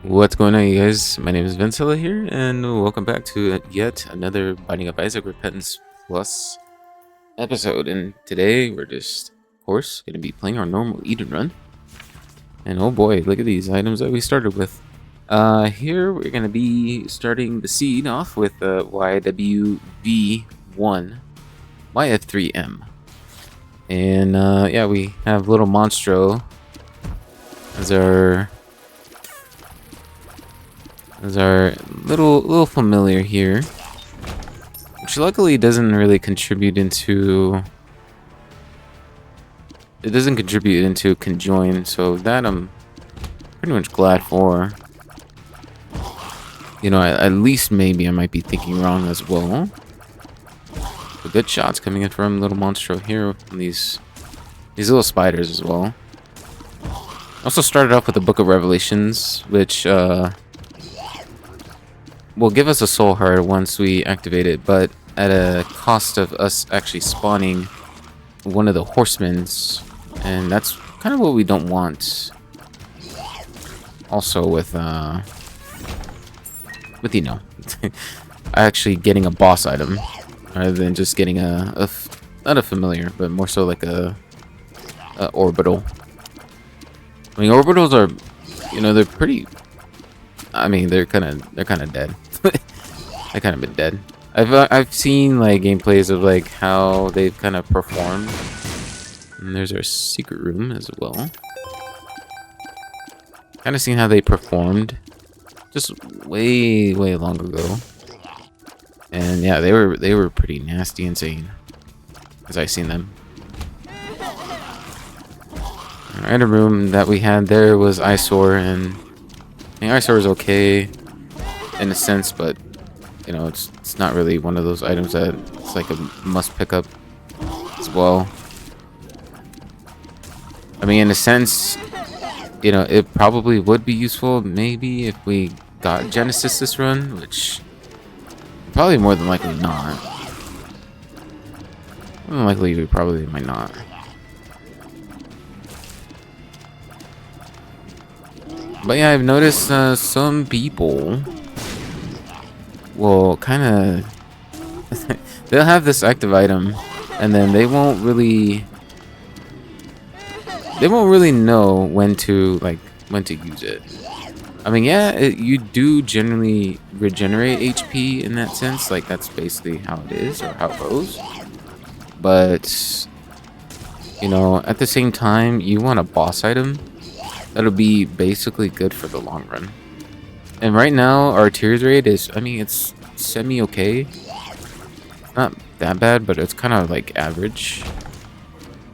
What's going on, you guys? My name is Vincilla here, and welcome back to yet another Binding of Isaac Repentance Plus episode. And today we're just, of course, going to be playing our normal Eden run. And oh boy, look at these items that we started with. Here we're going to be starting the seed off with YWV1 YF3M. And yeah, we have little Monstro as our little familiar here, which luckily doesn't really contribute into conjoin, so that I'm pretty much glad for. You know, at least maybe I might be thinking wrong as well. But good shots coming in from little Monstro here from these little spiders as well. Also started off with the Book of Revelations, which will give us a soul heart once we activate it, but at a cost of us actually spawning one of the horsemen's, and that's kind of what we don't want. Also with you know, actually getting a boss item rather than just getting not a familiar, but more so like a orbital. I mean, orbitals are, you know, they're pretty. I mean, they're kind of dead. I kind of been dead. I've seen like gameplays of like how they've kind of performed. And there's our secret room as well. Kind of seen how they performed, just way long ago. And yeah, they were pretty nasty, insane, as I seen them. Alright, a room that we had there was Eyesore, and I mean, Eyesore is okay in a sense, but you know, it's not really one of those items that it's like a must pick up as well. I mean, in a sense, you know, it probably would be useful maybe if we got Genesis this run, which probably more than likely not. More than likely we probably might not. But yeah, I've noticed some people will kind of they'll have this active item, and then they won't really know when to use it. I mean, yeah, you do generally regenerate HP in that sense, like that's basically how it is or how it goes. But you know, at the same time, you want a boss item that'll be basically good for the long run. And right now, our tears rate is, I mean, it's semi-okay. Not that bad, but it's kind of like average.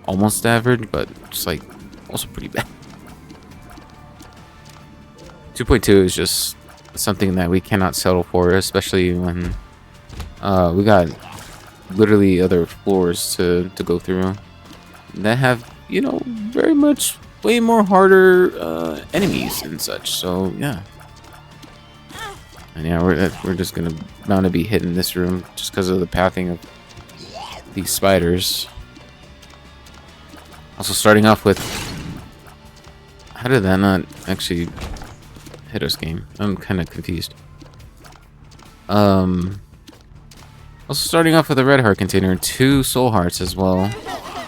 Almost average, but just like also pretty bad. 2.2 is just something that we cannot settle for, especially when we got literally other floors to go through that have, you know, very much way more harder enemies and such. So yeah. And yeah, we're just bound to be hitting this room just because of the pathing of these spiders. Also starting off with, how did that not actually hit us, game? I'm kind of confused. Also starting off with a red heart container and 2 soul hearts as well.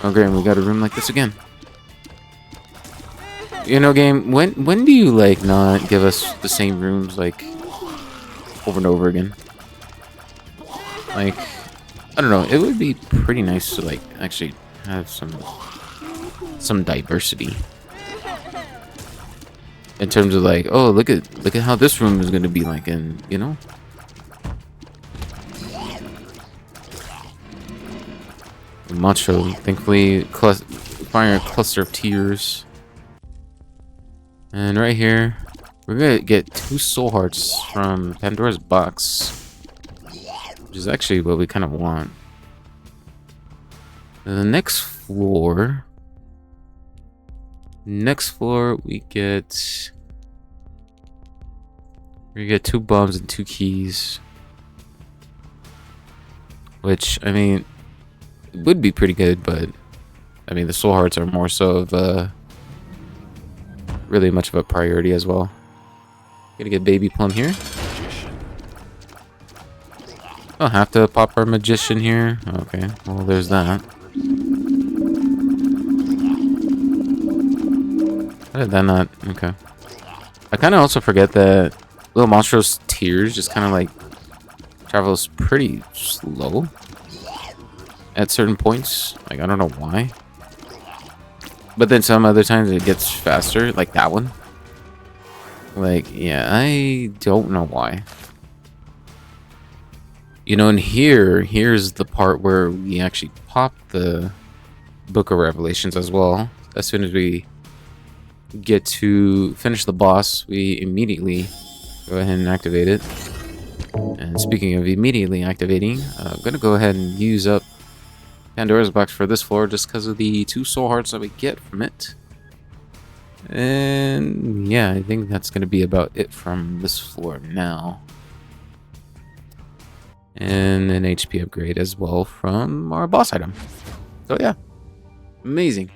Oh great, we got a room like this again. You know, game, when do you like not give us the same rooms like over and over again? Like, I don't know, it would be pretty nice to like actually have some diversity in terms of like, oh, look at how this room is going to be like, and you know, Macho thankfully firing a cluster of tears. And right here we're gonna get 2 soul hearts from Pandora's box, which is actually what we kind of want. And the next floor we get 2 bombs and 2 keys, which I mean would be pretty good, but I mean the soul hearts are more so of really much of a priority as well. Gonna get Baby Plum here. I'll have to pop our Magician here. Okay, well, there's that. How did that not? Okay. I kind of also forget that Little Monstro's tears just kind of like travels pretty slow at certain points. Like, I don't know why. But then some other times it gets faster, like that one. Like, yeah, I don't know why. You know, and here's the part where we actually pop the Book of Revelations as well. As soon as we get to finish the boss, we immediately go ahead and activate it. And speaking of immediately activating, I'm gonna go ahead and use up Pandora's box for this floor just because of the 2 soul hearts that we get from it. And yeah, I think that's gonna be about it from this floor now. And an HP upgrade as well from our boss item. So yeah, amazing.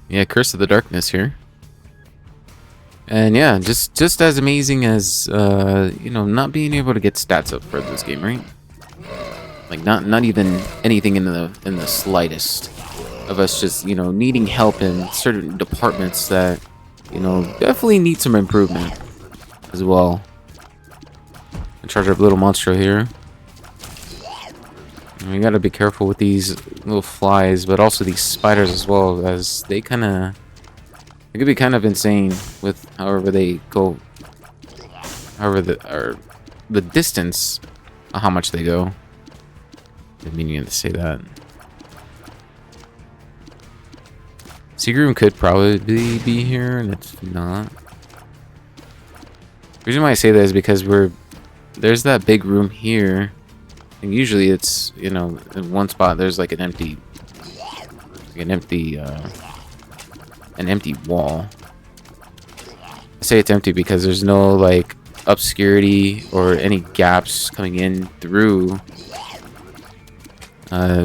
Yeah, Curse of the Darkness here. And yeah, just as amazing as you know, not being able to get stats up for this game, right? Like not even anything in the slightest of us just, you know, needing help in certain departments that, you know, definitely need some improvement as well. In charge of Little Monstro here. And we gotta be careful with these little flies, but also these spiders as well, as they could be kind of insane with however they go, however the distance of how much they go. Didn't mean to say that. Secret room could probably be here, and it's not. The reason why I say that is because there's that big room here, and usually it's, you know, in one spot there's like an empty wall. I say it's empty because there's no like obscurity or any gaps coming in through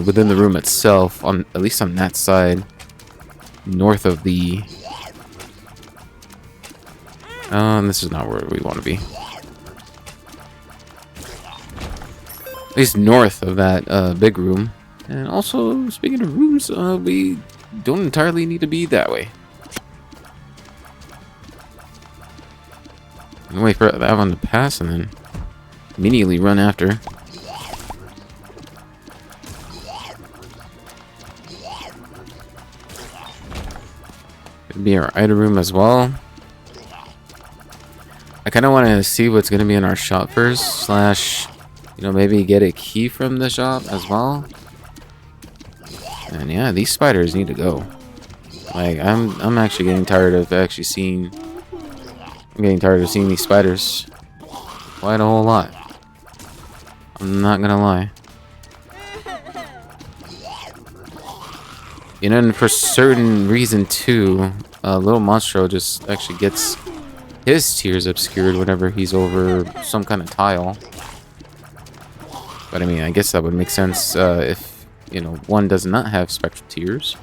within the room itself, on at least on that side. North of the this is not where we want to be. At least north of that big room. And also, speaking of rooms, we don't entirely need to be that way. And wait for that one to pass and then immediately run after. Be our item room as well. I kind of want to see what's going to be in our shop first, slash, you know, maybe get a key from the shop as well. And yeah, these spiders need to go. Like, I'm actually getting tired of seeing these spiders quite a whole lot. I'm not gonna lie. You know, and for certain reason too, Little Monstro just actually gets his tears obscured whenever he's over some kind of tile. But I mean, I guess that would make sense if, you know, one does not have spectral tears.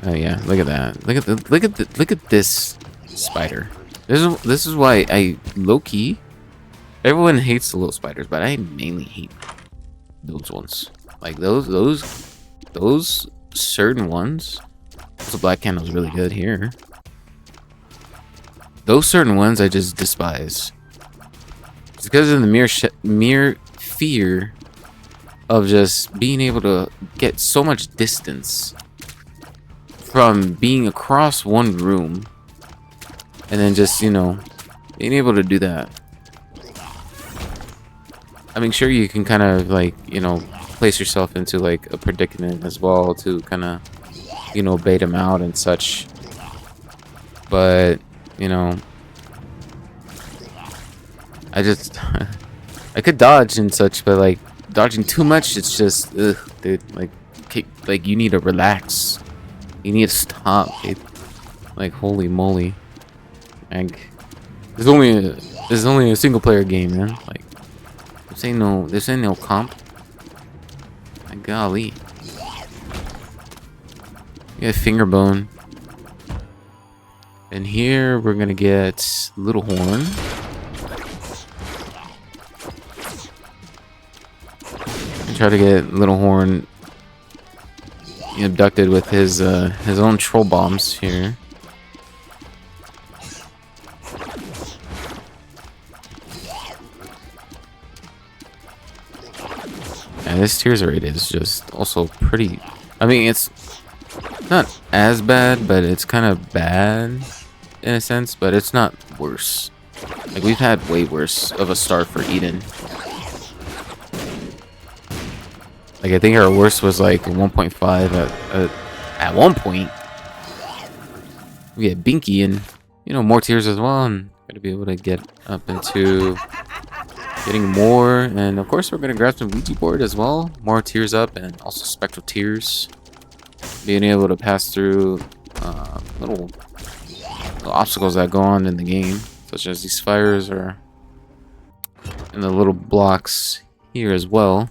Oh yeah, look at that! Look at this spider. This is why I low-key. Everyone hates the little spiders, but I mainly hate those ones. Like those certain ones. The black candle's really good here. Those certain ones I just despise. It's because of the mere fear of just being able to get so much distance from being across one room, and then just, you know, being able to do that. I mean, sure, you can kind of, like, you know, place yourself into, like, a predicament as well to kind of, you know, bait them out and such. But, you know, I just, I could dodge and such, but, like, dodging too much, it's just, ugh, dude, like, you need to relax. You need to stop, dude. Like, holy moly. Like, There's only a single player game, man. Like this ain't no comp. My golly. We got Fingerbone. And here we're gonna get Little Horn. And try to get Little Horn abducted with his own troll bombs here. And this tears rate is just also pretty. I mean, it's not as bad, but it's kind of bad in a sense, but it's not worse. Like, we've had way worse of a start for Eden. Like, I think our worst was like 1.5 at one point. We had Binky and, you know, more tears as well, and gotta be able to get up into getting more. And of course, we're gonna grab some Ouija board as well. More tears up, and also spectral tears. Being able to pass through little obstacles that go on in the game, such as these fires or in the little blocks here as well.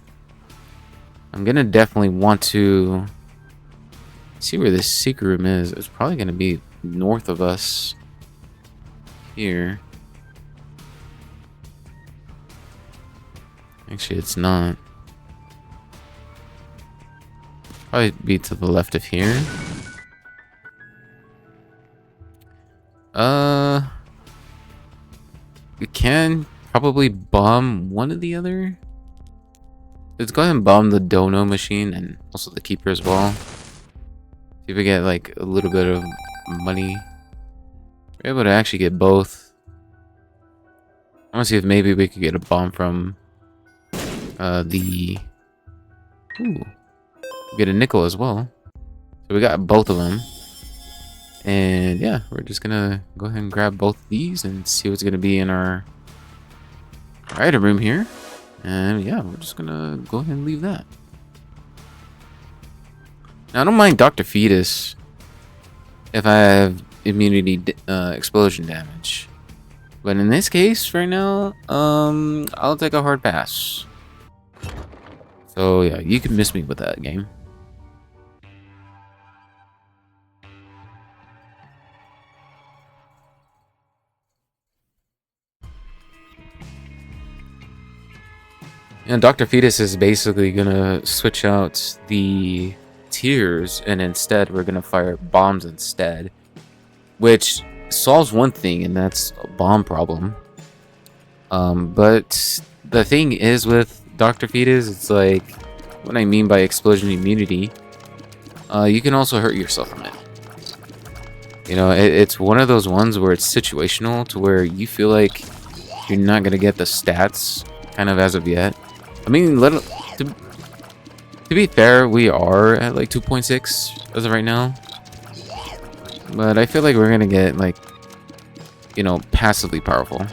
I'm gonna definitely want to see where this secret room is. It's probably gonna be north of us here. Actually, it's not. Probably be to the left of here. We can probably bomb one or the other. Let's go ahead and bomb the Dono machine and also the Keeper as well. See if we get like a little bit of money. We're able to actually get both. I want to see if maybe we could get a bomb from the... Ooh. Get a nickel as well. So we got both of them. And yeah, we're just gonna go ahead and grab both of these and see what's gonna be in our item room here. And yeah, we're just gonna go ahead and leave that. Now, I don't mind Dr. Fetus if I have immunity explosion damage. But in this case, right now, I'll take a hard pass. So yeah, you can miss me with that game. And Dr. Fetus is basically gonna switch out the tears, and instead we're gonna fire bombs instead, which solves one thing, and that's a bomb problem. But the thing is with Dr. Fetus, it's like, what I mean by explosion immunity, you can also hurt yourself from it. You know, it's one of those ones where it's situational to where you feel like you're not gonna get the stats kind of as of yet. I mean, to be fair, we are at like 2.6 as of right now. But I feel like we're gonna get like, you know, passively powerful.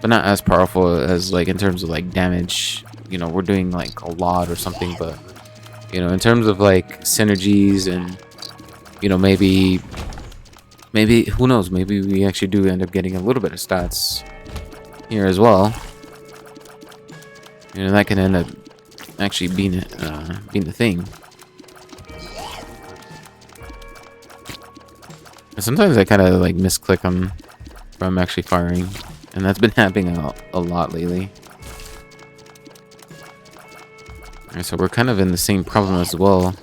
But not as powerful as like in terms of like damage. You know, we're doing like a lot or something, but you know, in terms of like synergies and, you know, maybe who knows, maybe we actually do end up getting a little bit of stats here as well. You know, that can end up actually being the thing. And sometimes I kind of like misclick them from actually firing, and that's been happening a lot lately. Alright, so we're kind of in the same problem as well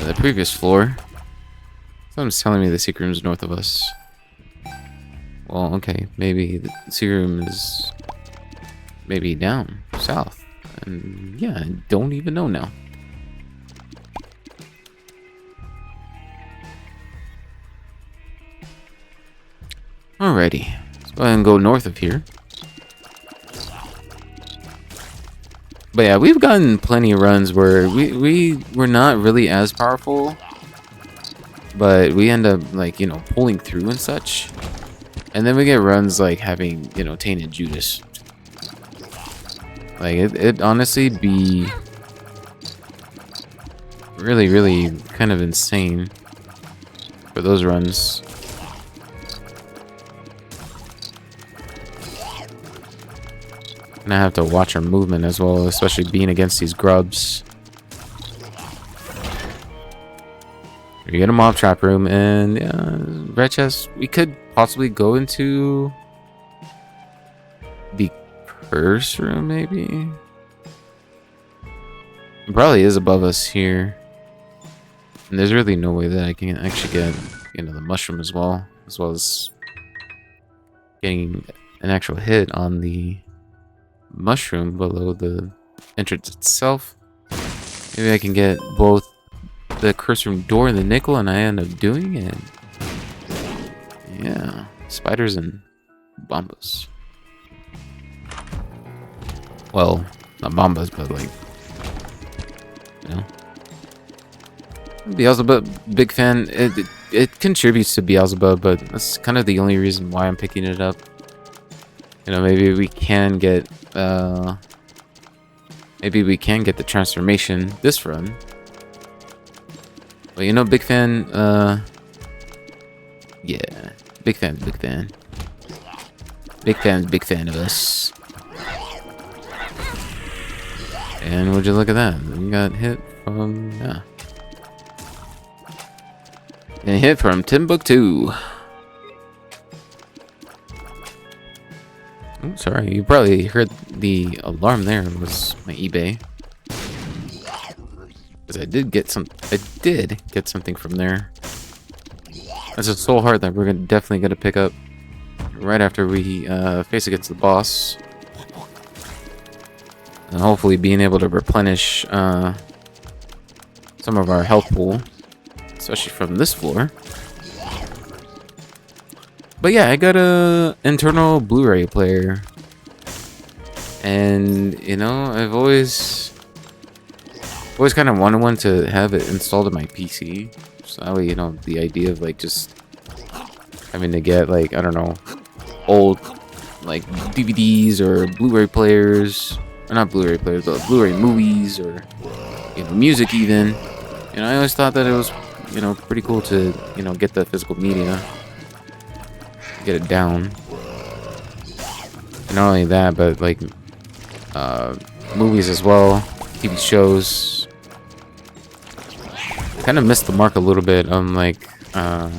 as the previous floor. Someone's telling me the secret room is north of us. Well, okay, maybe the secret room is maybe down south, and yeah, I don't even know now. Alrighty, let's go ahead and go north of here. But yeah, we've gotten plenty of runs where we're not really as powerful, but we end up like, you know, pulling through and such. And then we get runs like having, you know, Tainted Judas. Like, it honestly be really kind of insane for those runs. Gonna have to watch our movement as well, especially being against these grubs. We get a mob trap room, and red chest. We could possibly go into the curse room, maybe. It probably is above us here, and there's really no way that I can actually get the mushroom as well as getting an actual hit on the mushroom below the entrance itself. Maybe I can get both the curse room door and the nickel, and I end up doing it. Yeah, spiders and bombas. Well, not bombas, but like, Beelzebub, big fan. It contributes to Beelzebub, but that's kind of the only reason why I'm picking it up. Maybe we can get the transformation this run. But big fan. Yeah, big fan of us. And would you look at that? We got hit from and hit from Timbuktu. Oh, sorry, you probably heard the alarm there. It was my eBay. Because I did get something from there. That's a soul heart that we're definitely gonna pick up right after we face against the boss. And hopefully being able to replenish some of our health pool, especially from this floor. But yeah, I got a internal Blu-ray player, and I've always kind of wanted one to have it installed in my PC. So that way, the idea of like just having to get like, I don't know, old like DVDs or Blu-ray players, or not Blu-ray players, but Blu-ray movies or music even. I always thought that it was pretty cool to get the physical media, get it down. And not only that, but like movies as well, TV shows. I kind of missed the mark a little bit on like one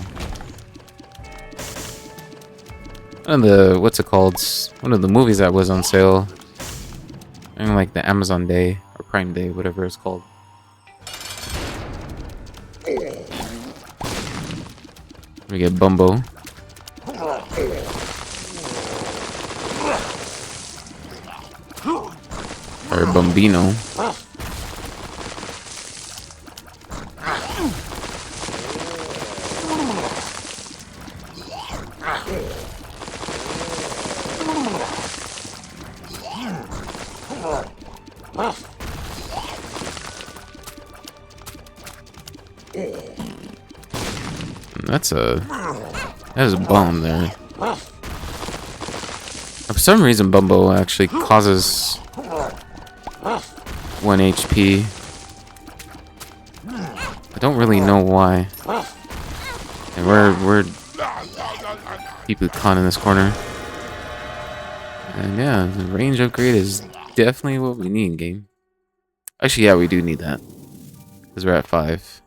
of the one of the movies that was on sale, and like the Amazon Day or Prime Day, whatever it's called. We get Bumbo. Or Bambino. That's a bomb there. For some reason, Bumbo actually causes 1 HP. I don't really know why. And we're deeply caught in this corner. And yeah, the range upgrade is definitely what we need, game. Actually, yeah, we do need that. Because we're at 5.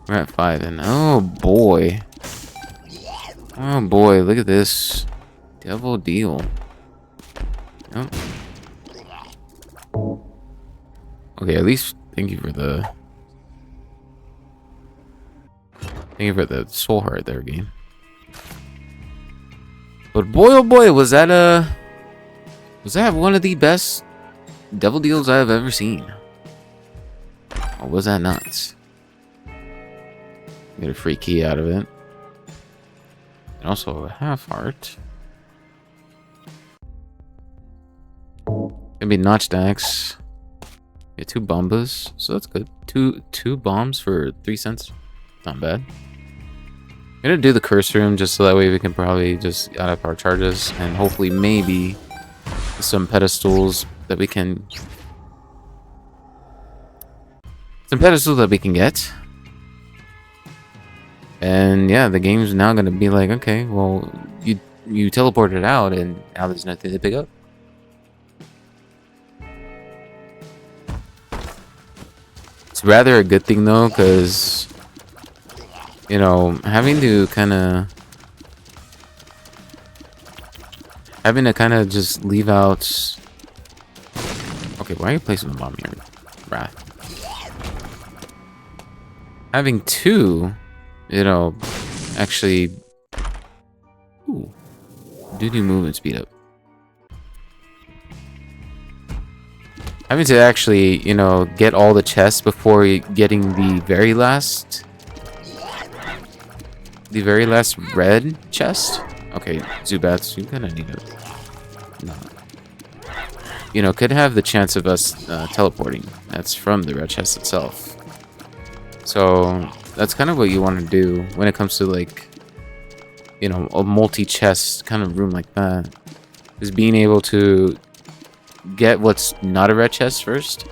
We're at 5, and oh boy. Oh boy, look at this. Devil deal. Yep. Okay, at least thank you for the soul heart there, game. But boy, oh boy, was that one of the best devil deals I've ever seen. Or was that nuts? Get a free key out of it. And also a half heart. Gonna be notch stacks. Get 2 bombas, so that's good. Two bombs for 3 cents. Not bad. I'm gonna do the curse room just so that way we can probably just add up our charges and hopefully maybe some pedestals that we can get. And yeah, the game's now gonna be like, okay, well, you teleported out and now there's nothing to pick up. It's rather a good thing though, because you know, having to kind of just leave out. Okay, why are you placing the bomb here, Wrath? Having two, you know, actually, ooh, do movement speed up. Having to actually, you know, get all the chests before getting the very last red chest. Okay, Zubats, you kind of need to, no. You know, could have the chance of us teleporting. That's from the red chest itself. So that's kind of what you want to do when it comes to, like, you know, a multi-chest kind of room like that, is being able to get what's not a red chest first,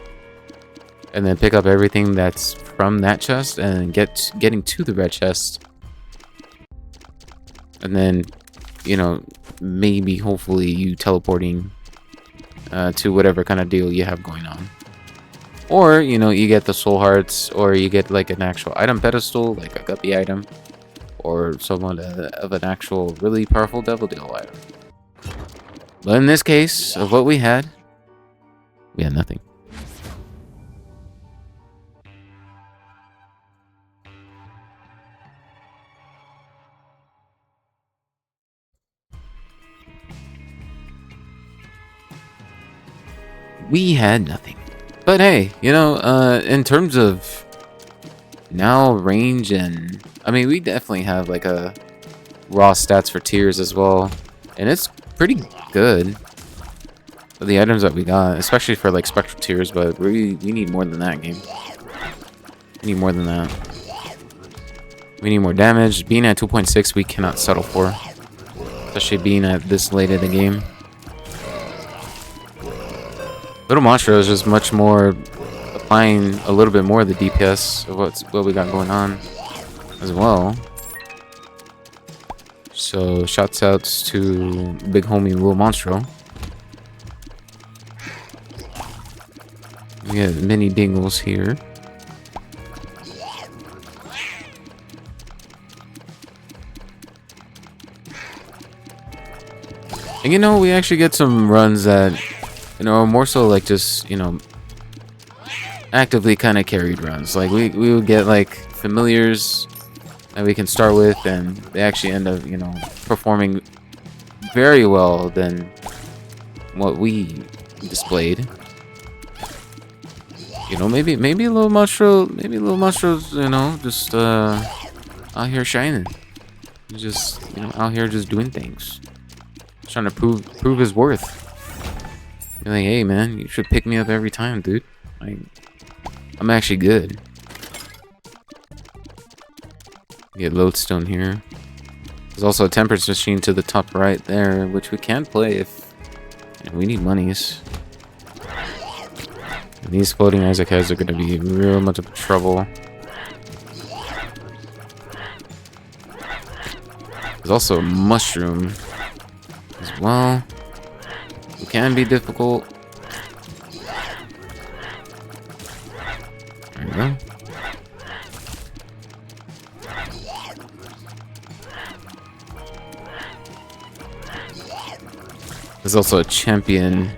and then pick up everything that's from that chest, and getting to the red chest, and then, you know, maybe hopefully you teleporting to whatever kind of deal you have going on. Or, you know, you get the soul hearts, or you get like an actual item pedestal, like a guppy item, or somewhat of an actual really powerful devil deal item. But in this case, of what we had nothing. We had nothing. But hey, you know, in terms of now range, and I mean, we definitely have like a raw stats for tiers as well, and it's pretty good for the items that we got, especially for like spectral tiers. But we need more than that, game. We need more than that. We need more damage. Being at 2.6, we cannot settle for, especially being at this late in the game. Little Monstro is just much more applying a little bit more of the DPS of what we got going on as well. So shouts outs to big homie Little Monstro. We have mini dingles here. And you know, we actually get some runs that, you know, more so like just, you know, actively kind of carried runs. Like we would get like familiars that we can start with, and they actually end up, you know, performing very well than what we displayed. You know, maybe a little Monstro's, you know, just out here shining. He's just, you know, out here just doing things, trying to prove his worth. You're like, hey man, you should pick me up every time, dude. I'm actually good. Get lodestone here. There's also a temperance machine to the top right there, which we can play if, you know, we need monies. And these floating Isaac heads are going to be real much of trouble. There's also a mushroom as well. It can be difficult. There you go. There's also a champion.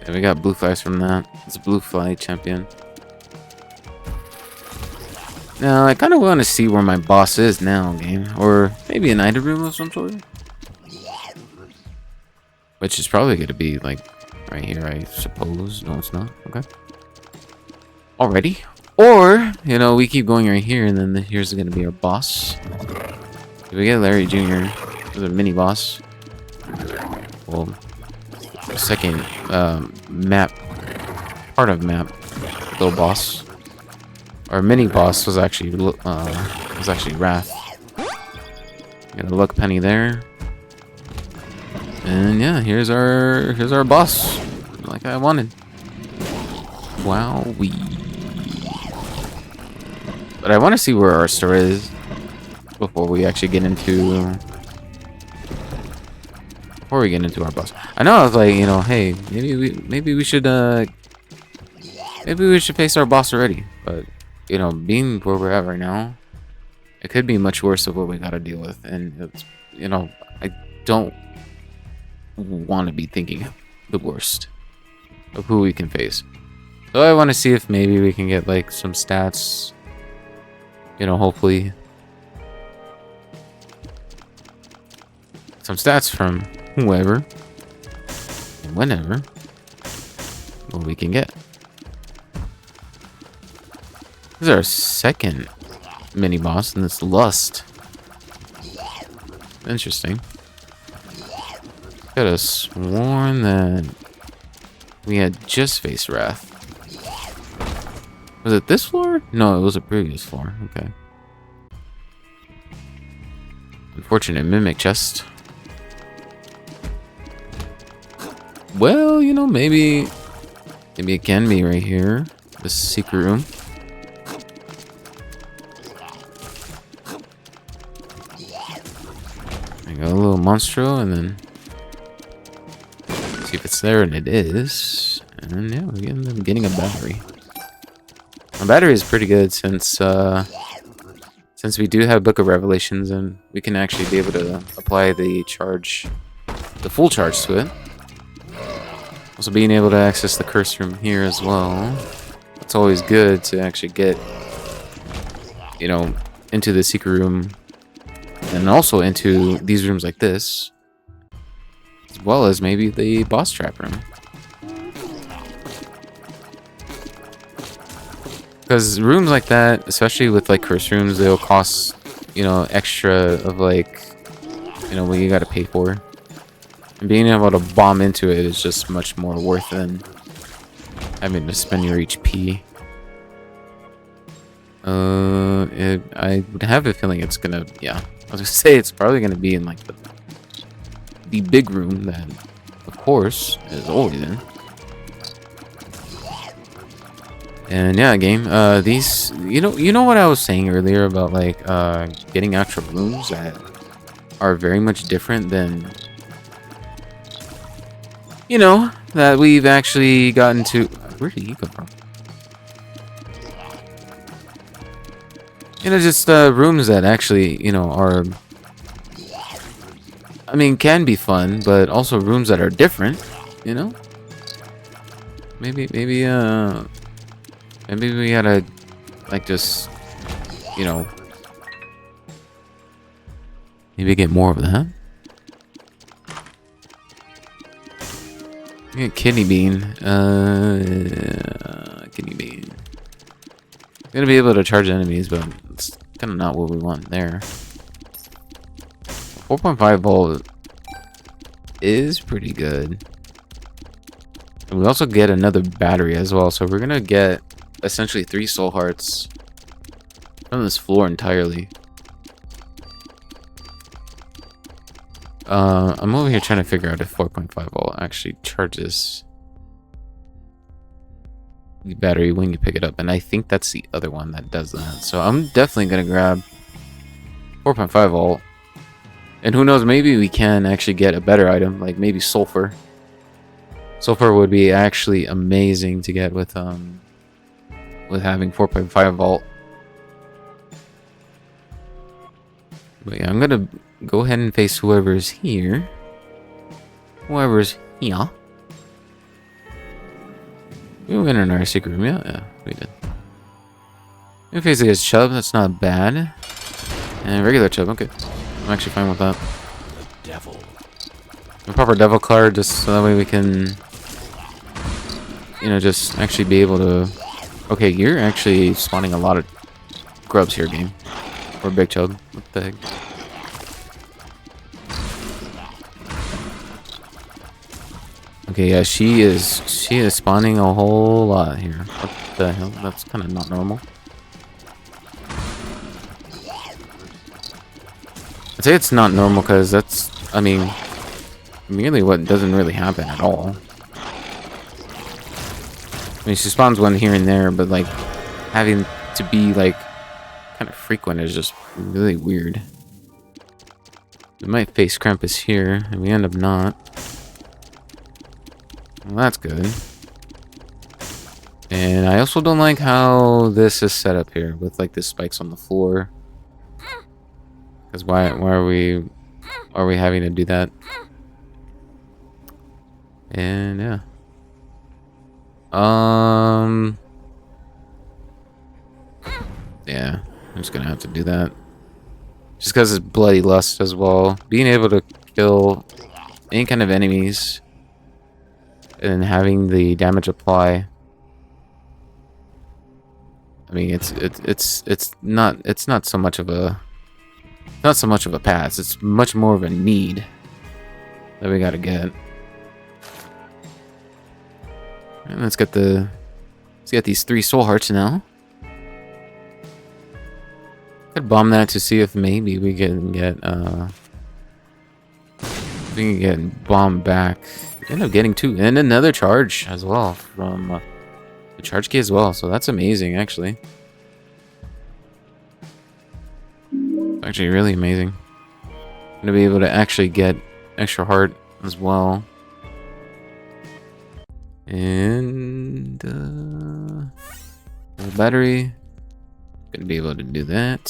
Yeah, we got blue flies from that. It's a blue fly champion. Now, I kind of want to see where my boss is now, game. Or maybe an item room of some sort. Which is probably going to be, like, right here, I suppose. No, it's not. Okay. Already. Or, you know, we keep going right here, and then here's going to be our boss. If we get Larry Jr., there's a mini boss. Well, second map, part of map, little boss. Our mini boss was actually Wrath. Got a luck penny there. And yeah, here's our boss, like I wanted. Wow, But I want to see where our store is before we actually get into our boss. I know I was like, hey, maybe we should face our boss already. But, you know, being where we're at right now, it could be much worse of what we gotta deal with. And, it's, you know, I don't want to be thinking the worst of who we can face. So I want to see if maybe we can get, like, some stats. You know, hopefully. Some stats from whoever. And whenever. What we can get. This is our second mini boss, and it's Lust. Interesting. Could have sworn that we had just faced Wrath. Was it this floor? No, it was a previous floor. Okay. Unfortunate mimic chest. Well, you know, maybe it can be right here. This secret room. I got a little monstro, and then see if it's there, and it is. And yeah, we end up getting a battery. My battery is pretty good since we do have Book of Revelations, and we can actually be able to apply the full charge to it. Also being able to access the curse room here as well. It's always good to actually get, you know, into the secret room, and also into these rooms like this, as well as maybe the boss trap room. Because rooms like that, especially with like curse rooms, they'll cost, you know, extra of like, you know, what you gotta pay for. And being able to bomb into it is just much more worth than having to spend your HP. I would have a feeling it's gonna, yeah. I was gonna say it's probably gonna be in like the big room that, of course, is always in. And yeah, game. These, you know what I was saying earlier about like getting actual rooms that are very much different than, you know, that we've actually gotten to. Where did he come from? You know, just rooms that actually, you know, are, I mean, can be fun, but also rooms that are different. You know, maybe we gotta, like, just, you know, maybe get more of that. Get kidney bean. Kidney bean. Gonna be able to charge enemies, but it's kind of not what we want there. 4.5 volt is pretty good. And we also get another battery as well, so we're gonna get essentially 3 soul hearts from this floor entirely. I'm over here trying to figure out if 4.5 volt actually charges the battery when you pick it up, and I think that's the other one that does that. So I'm definitely gonna grab 4.5 volt, and who knows, maybe we can actually get a better item, like maybe sulfur. Sulfur would be actually amazing to get with having 4.5 volt. But yeah, I'm gonna go ahead and face whoever's here. Whoever's here. We went in our secret room, yeah, we did. We face against Chub, that's not bad. And regular Chub, okay. I'm actually fine with that. The devil. A proper devil card, just so that way we can, you know, just actually be able to. Okay, you're actually spawning a lot of grubs here, game. Or Big Chub. What the heck? Okay, yeah, she is spawning a whole lot here. What the hell? That's kind of not normal. I'd say it's not normal because that's, I mean, merely what doesn't really happen at all. I mean, she spawns one here and there, but like having to be like kind of frequent is just really weird. We might face Krampus here, and we end up not. Well, that's good. And I also don't like how this is set up here with like the spikes on the floor. Because why are we having to do that? And yeah. Yeah, I'm just gonna have to do that. Just because it's bloody lust as well. Being able to kill any kind of enemies and having the damage apply. I mean, it's not so much of a pass. It's much more of a need that we gotta get. And let's get these 3 soul hearts now. Could bomb that to see if maybe we can get bombed back. End up getting 2 and another charge as well from the charge key as well. So that's amazing, actually. Actually, really amazing. Gonna be able to actually get extra heart as well. And battery. Gonna be able to do that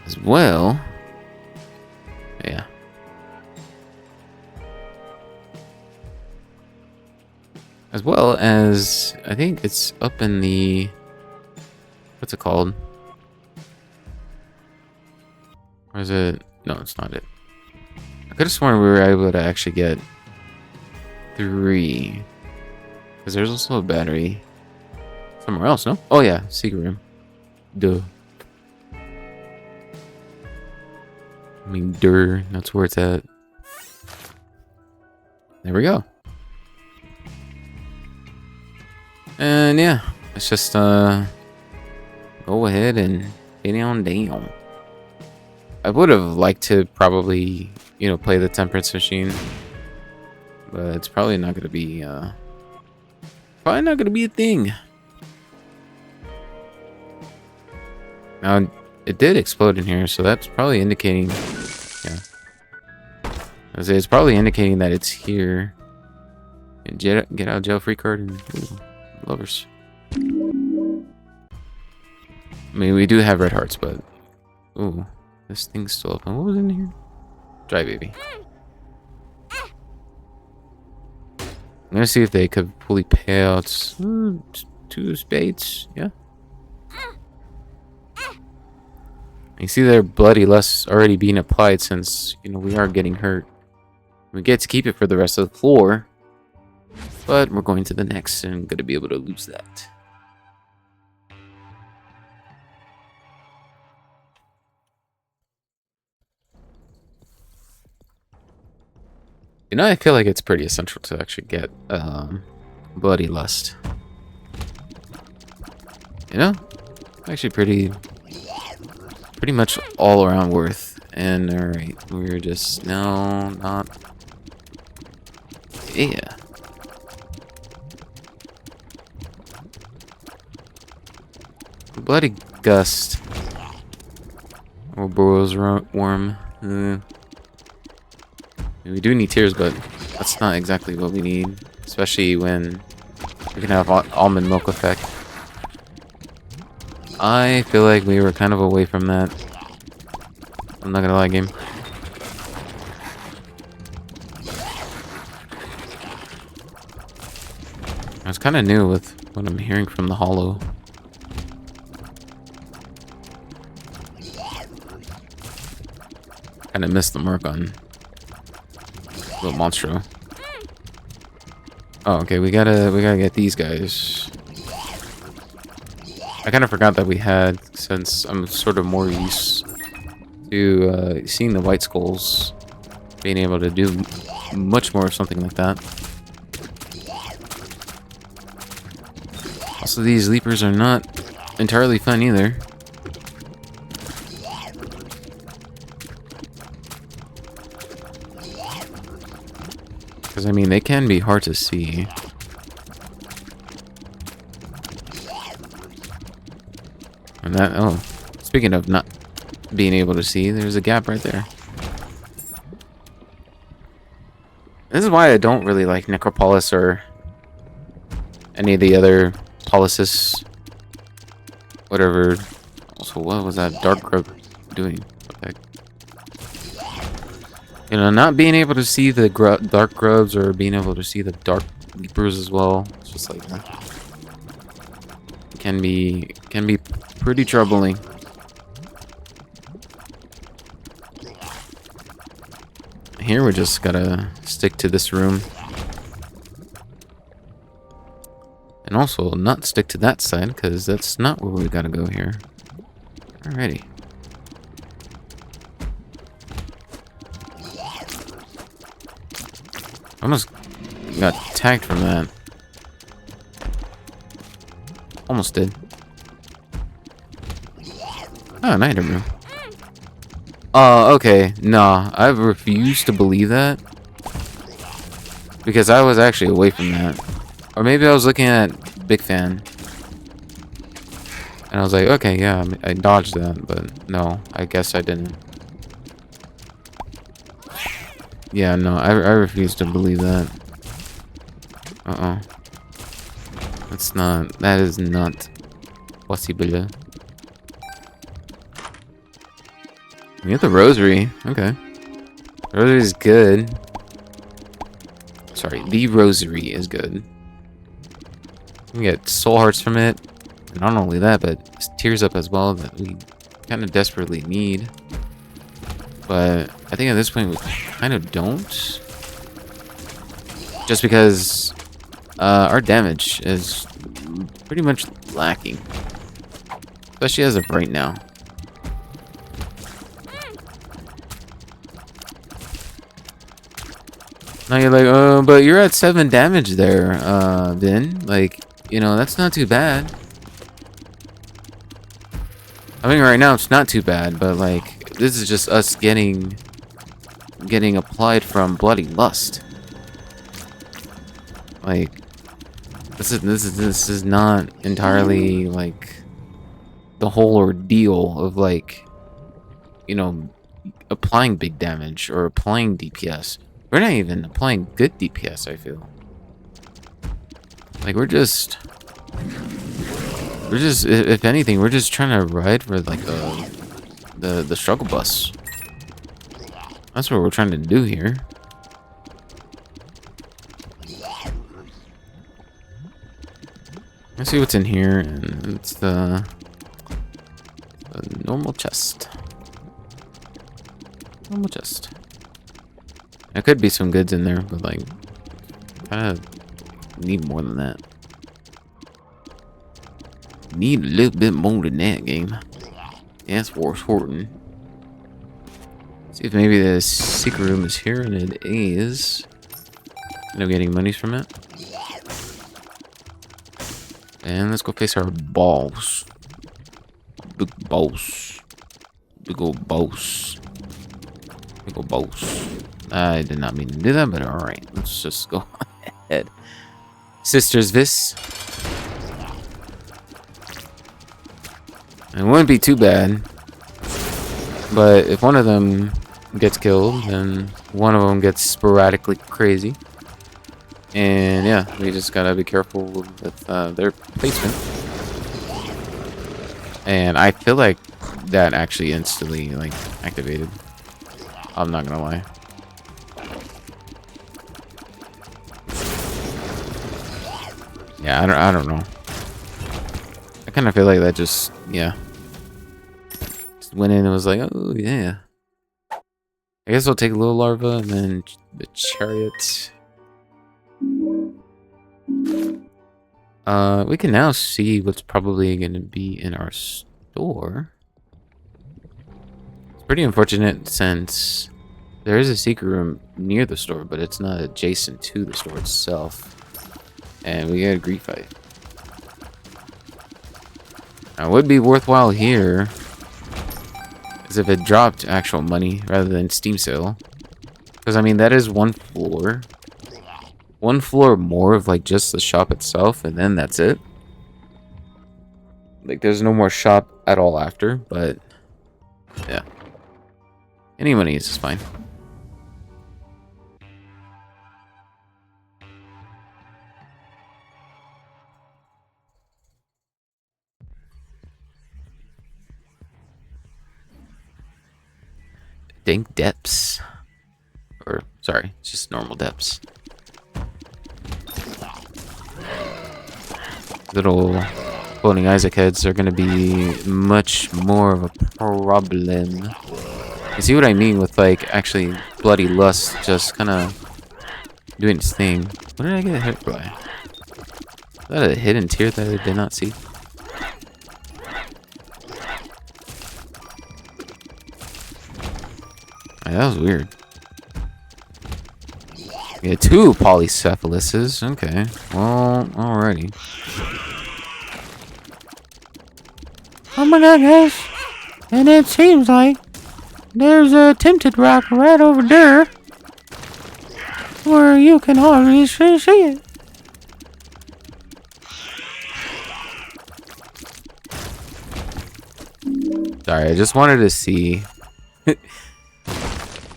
as well. Yeah. As well as I think it's up in the, what's it called? Or is it? No, it's not it. I could have sworn we were able to actually get 3. Because there's also a battery somewhere else, no? Oh yeah, secret room. Duh. I mean, that's where it's at. There we go. And yeah, let's just go ahead and get on down. I would have liked to probably, play the temperance machine, but it's probably not gonna be a thing. Now, it did explode in here, so that's probably indicating, yeah. It's probably indicating that it's here. And get out of jail free card and ooh, lovers. I mean, we do have red hearts, but ooh, this thing's still open. What was in here? Dry baby. I'm gonna see if they could fully pay out 2 spades. Yeah. You see their bloody lust already being applied since, we are getting hurt. We get to keep it for the rest of the floor. But we're going to the next and going to be able to lose that. I feel like it's pretty essential to actually get bloody lust. Actually pretty much all around worth. And alright, we're just now not. Yeah. Bloody gust. Or Burrow's worm. We do need tears, but that's not exactly what we need. Especially when we can have almond milk effect. I feel like we were kind of away from that. I'm not gonna lie, game. I was kind of new with what I'm hearing from the hollow. Kind of missed the mark on little monstro. Oh, okay. We gotta get these guys. I kind of forgot that we had, since I'm sort of more used to seeing the white skulls, being able to do much more of something like that. Also, these leapers are not entirely fun either. Because, I mean, they can be hard to see. And that, oh, speaking of not being able to see, there's a gap right there. This is why I don't really like Necropolis or any of the other policies, whatever. Also, what was that dark grub doing? What the heck? You know, not being able to see the dark grubs or being able to see the dark leapers as well. It's just like can be pretty troubling. Here we just gotta stick to this room. And also not stick to that side, because that's not where we gotta go here. Alrighty. Almost got tagged from that. Almost did. Oh, an item room. Okay. Nah, I refuse to believe that. Because I was actually away from that. Or maybe I was looking at Big Fan. And I was like, okay, yeah, I dodged that, but no, I guess I didn't. Yeah, no, I refuse to believe that. Uh-oh. That is not possible. We get the rosary. Okay. Rosary is good. Sorry, the rosary is good. We get soul hearts from it. And not only that, but tears up as well that we kind of desperately need. But I think at this point we kind of don't. Just because our damage is pretty much lacking. Especially as of right now. Now you're like, but you're at 7 damage there, Vin. Like, you know, that's not too bad. I mean, right now it's not too bad, but like, this is just us getting applied from bloody lust. Like, this is not entirely like the whole ordeal of like, you know, applying big damage or applying DPS. We're not even applying good DPS, I feel. Like, we're just, if anything, we're just trying to ride for like the struggle bus. That's what we're trying to do here. Let's see what's in here, and it's the normal chest. Normal chest. There could be some goods in there, but like, kind of need more than that. Need a little bit more than that, game. That's worth hoarding. See if maybe the secret room is here, and it is. No getting monies from it. And let's go face our boss. Big boss. Big old boss. Big old boss. I did not mean to do that, but alright. Let's just go ahead. Sisters Vis. It wouldn't be too bad. But if one of them gets killed, then one of them gets sporadically crazy. And yeah, we just gotta be careful with their placement. And I feel like that actually instantly like activated. I'm not gonna lie. Yeah, I don't know. I kind of feel like that just went in and was like, oh yeah. I guess I'll take a little larva and then the chariot. We can now see what's probably going to be in our store. It's pretty unfortunate since there is a secret room near the store, but it's not adjacent to the store itself. And we got a Greed fight. Now, it would be worthwhile here is if it dropped actual money rather than Steam sale. Because, I mean, that is one floor. One floor more of, like, just the shop itself, and then that's it. Like, there's no more shop at all after, but, yeah. Any money is just fine. Dank depths. Or, sorry, it's just normal depths. Little floating Isaac heads are going to be much more of a problem. You see what I mean with, like, actually Bloody Lust just kind of doing its thing. What did I get hit by? Is that a hidden tear that I did not see? That was weird. Yeah, 2 polycephalises. Okay. Well, alrighty. Oh my god, guys. And it seems like there's a tinted rock right over there where you can obviously see it. Sorry, I just wanted to see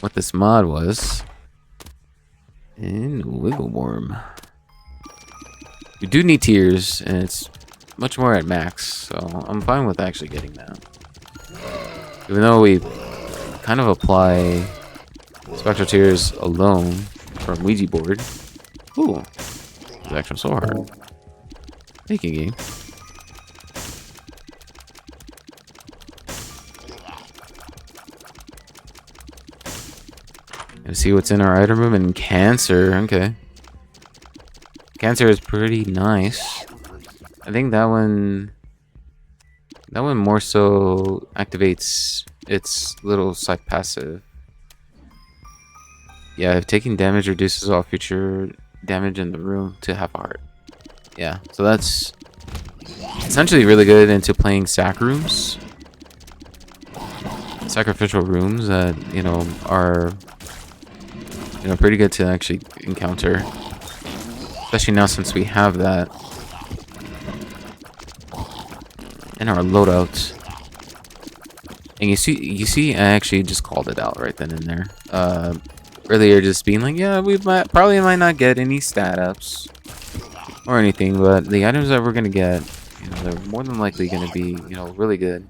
what this mod was. In Wiggle Worm. We do need tears, and it's much more at max, so I'm fine with actually getting that. Even though we kind of apply Spectral Tears alone from Ouija board. Ooh, it's actually so hard. Thank you, game. Gonna see what's in our item room. And cancer. Okay. Cancer is pretty nice. I think that one more so activates its little side passive. Yeah, if taking damage reduces all future damage in the room to half a heart. Yeah, so that's essentially really good into playing sac rooms. Sacrificial rooms that, you know, are pretty good to actually encounter, especially now since we have that in our loadout. And you see, I actually just called it out right then and there. Earlier, just being like, yeah, we probably might not get any stat ups or anything, but the items that we're gonna get, you know, they're more than likely gonna be, you know, really good.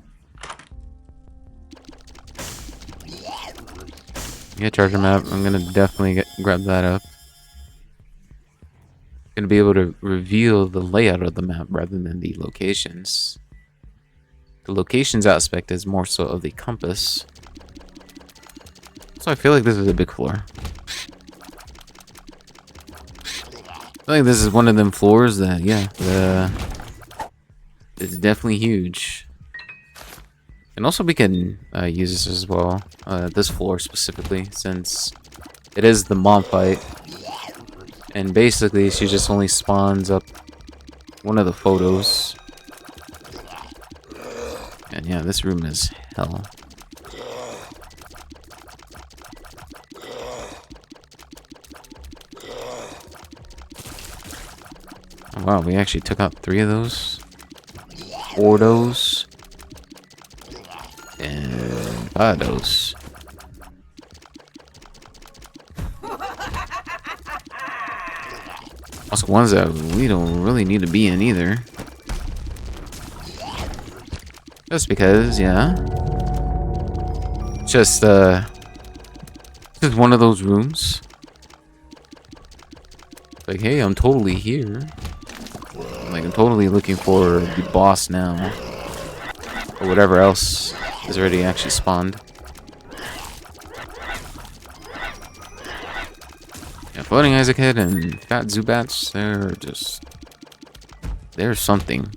Yeah, treasure map. I'm gonna definitely grab that up. Gonna be able to reveal the layout of the map rather than the locations. The locations aspect is more so of the compass. So I feel like this is a big floor. I think this is one of them floors that, yeah, it's definitely huge. And also we can use this as well, this floor specifically, since it is the mom fight. And basically she just only spawns up one of the photos. And yeah, this room is hell. Oh, wow, we actually took out 3 of those. 4 of those. And 5 of those. Also ones that we don't really need to be in either. Just because, yeah. Just one of those rooms. Like, hey, I'm totally here. Like, I'm totally looking for the boss now. Or whatever else is already actually spawned. Yeah, Floating Isaac Head and Fat Zubats, they're something.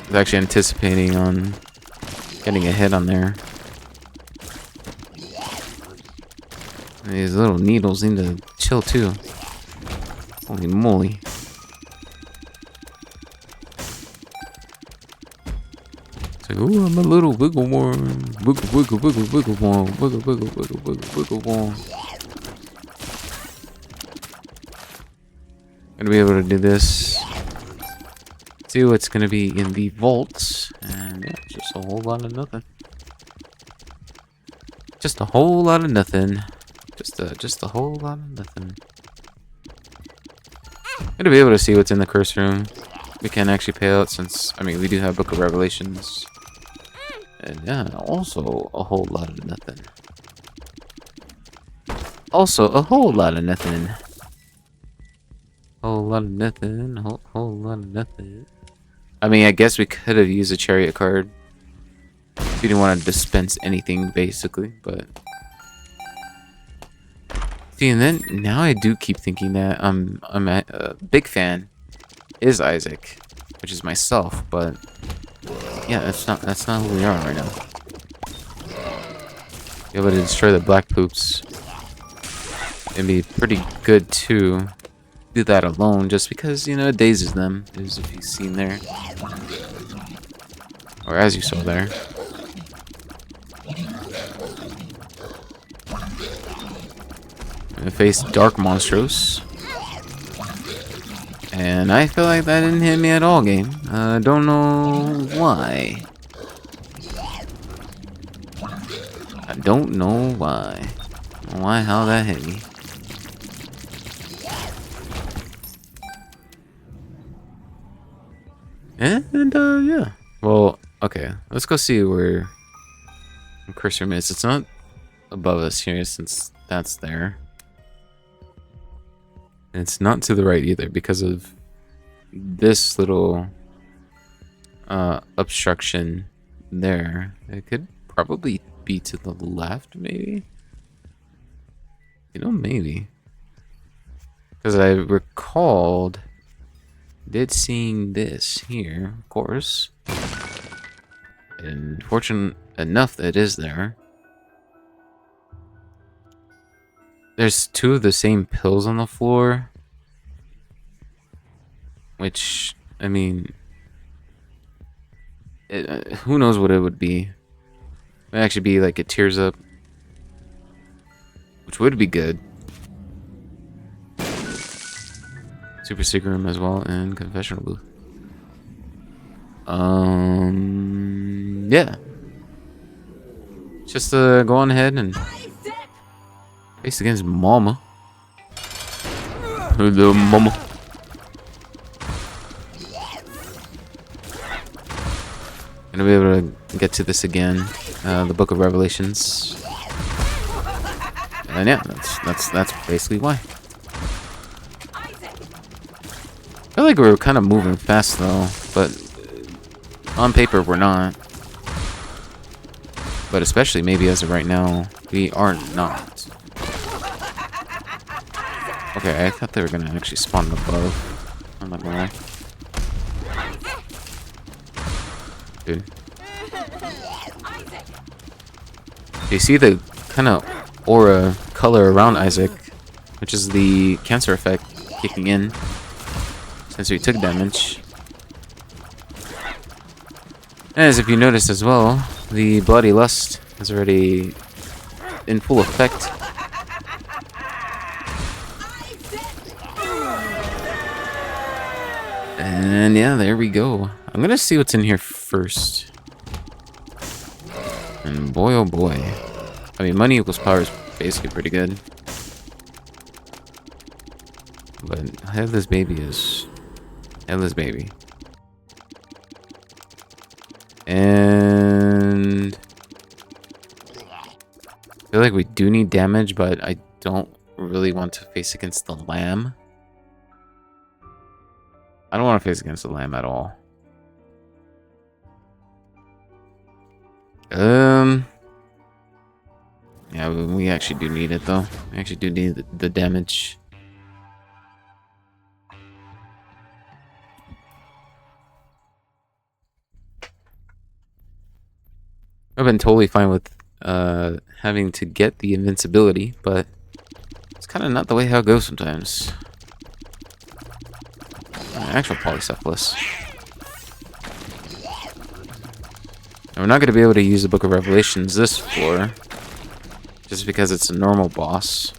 I was actually anticipating on getting a hit on there. These little needles need to chill too. Holy moly. It's like, ooh, I'm a little wiggle worm. Wiggle, wiggle, wiggle, wiggle worm. Wiggle, wiggle, wiggle, wiggle, wiggle worm. Gonna be able to do this. See what's gonna be in the vaults. And yeah, just a whole lot of nothing. Just a whole lot of nothing. Just a whole lot of nothing. Gonna be able to see what's in the curse room. We can actually pay out since, I mean, we do have Book of Revelations. And yeah, also a whole lot of nothing. Also a whole lot of nothing. Whole lot of nothing. Whole lot of nothing. I mean, I guess we could have used a chariot card if you didn't want to dispense anything, basically. But see, and then now I do keep thinking that I'm a big fan is Isaac, which is myself. But yeah, that's not who we are right now. Be able to destroy the black poops. It'd be pretty good to do that alone, just because, you know, it dazes them, as if you've seen there. Or as you saw there. I'm gonna face Dark Monstros. And I feel like that didn't hit me at all, game. Don't know why. I don't know why. How that hit me. And yeah. Well, okay. Let's go see where the cursor is. It's not above us here since that's there. And it's not to the right either because of this little obstruction there. It could probably be to the left, maybe? You know, maybe. Because I recalled seeing this here, of course. And fortunate enough that it is there. There's two of the same pills on the floor. Which, I mean, who knows what it would be. It might actually be like it tears up. Which would be good. Super secret room as well, and confessional booth. Yeah. Just go on ahead and face against Mama. The Mama. Gonna be able to get to this again. The Book of Revelations. And yeah, that's basically why. I feel like we're kind of moving fast though, but on paper we're not. But especially maybe as of right now, we are not. Okay, I thought they were gonna actually spawn above. I'm not gonna lie. Dude. You see the kind of aura color around Isaac, which is the cancer effect kicking in since we took damage. As if you noticed as well, the bloody lust is already in full effect. And yeah, there we go. I'm gonna see what's in here first. And boy oh boy. I mean, money equals power is basically pretty good. But Headless Baby is Headless Baby. And I feel like we do need damage, but I don't really want to face against the lamb. I don't want to face against the lamb at all. Yeah, we actually do need it though. We actually do need the damage. I've been totally fine with having to get the invincibility, but it's kind of not the way how it goes sometimes. Actual polycephalus. And we're not going to be able to use the Book of Revelations this floor, just because it's a normal boss.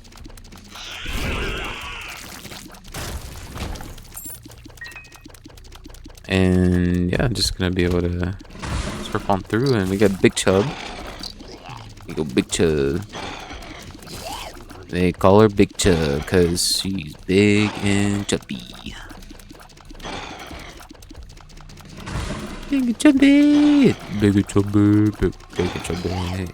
And yeah, I'm just going to be able to surf on through, and we got Big Chub. We go Big Chub. They call her Big Chub because she's big and chubby. Big chubby. Big chubby. Big chubby.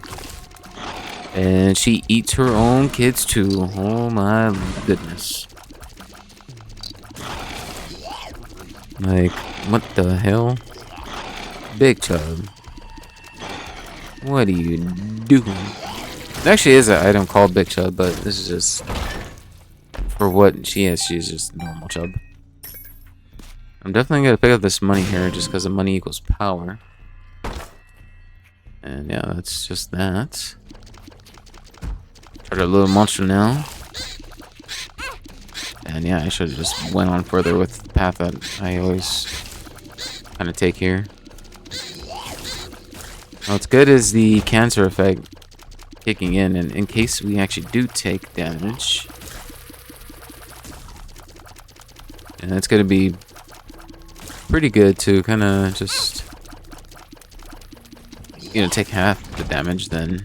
And she eats her own kids too. Oh my goodness. Like, what the hell? Big Chub. What are you doing? There actually is an item called Big Chub, but this is just for what she is. She's just normal Chub. I'm definitely gonna pick up this money here just because the money equals power. And yeah, that's just that. Try a little monster now. And yeah, I should have just went on further with the path that I always kind of take here. What's good is the cancer effect kicking in, and in case we actually do take damage, and it's going to be pretty good to kind of just, you know, take half the damage than